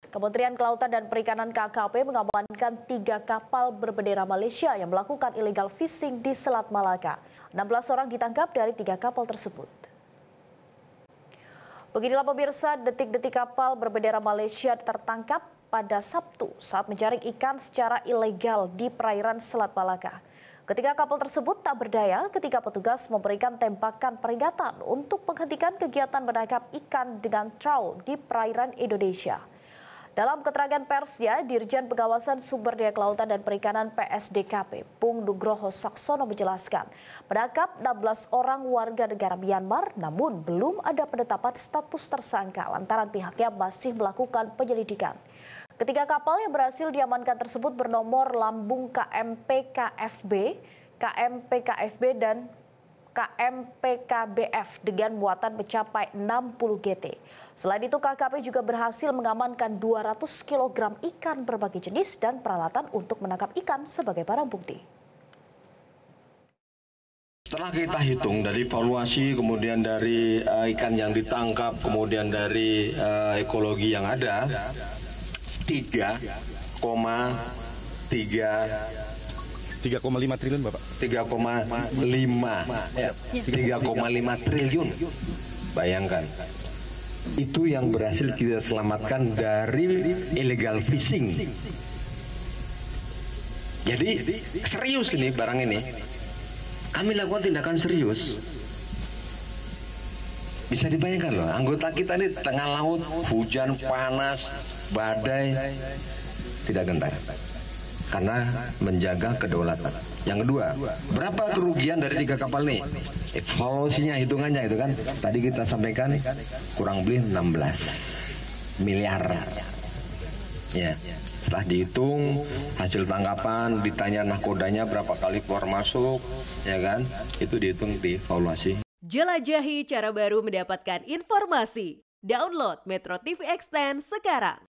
Kementerian Kelautan dan Perikanan KKP mengamankan 3 kapal berbendera Malaysia yang melakukan illegal fishing di Selat Malaka. 16 orang ditangkap dari 3 kapal tersebut. Beginilah pemirsa, detik-detik kapal berbendera Malaysia tertangkap pada Sabtu saat menjaring ikan secara ilegal di perairan Selat Malaka. Ketika kapal tersebut tak berdaya ketika petugas memberikan tembakan peringatan untuk menghentikan kegiatan menangkap ikan dengan trawl di perairan Indonesia. Dalam keterangan persnya, Dirjen Pengawasan Sumber Daya Kelautan dan Perikanan PSDKP, Pung Nugroho Saksono menjelaskan, menangkap 16 orang warga negara Myanmar, namun belum ada penetapan status tersangka lantaran pihaknya masih melakukan penyelidikan. Ketiga kapal yang berhasil diamankan tersebut bernomor lambung KMPKFB, KMPKFB, dan KMPKBF dengan muatan mencapai 60 GT. Selain itu, KKP juga berhasil mengamankan 200 kg ikan berbagai jenis dan peralatan untuk menangkap ikan sebagai barang bukti. Setelah kita hitung dari valuasi, kemudian dari ikan yang ditangkap, kemudian dari ekologi yang ada, 3,5 triliun, Bapak. 3,5 triliun. Bayangkan. Itu yang berhasil kita selamatkan dari illegal fishing. Jadi serius ini barang ini. Kami lakukan tindakan serius. Bisa dibayangkan loh, anggota kita ini tengah laut, hujan, panas, badai, tidak gentar. Karena menjaga kedaulatan. Yang kedua, berapa kerugian dari 3 kapal ini? Evaluasinya, hitungannya itu kan tadi kita sampaikan kurang lebih 16 miliar. Ya, setelah dihitung hasil tangkapan, ditanya nahkodanya berapa kali keluar masuk, ya kan? Itu dihitung di evaluasi. Jelajahi cara baru mendapatkan informasi. Download Metro TV Extend sekarang.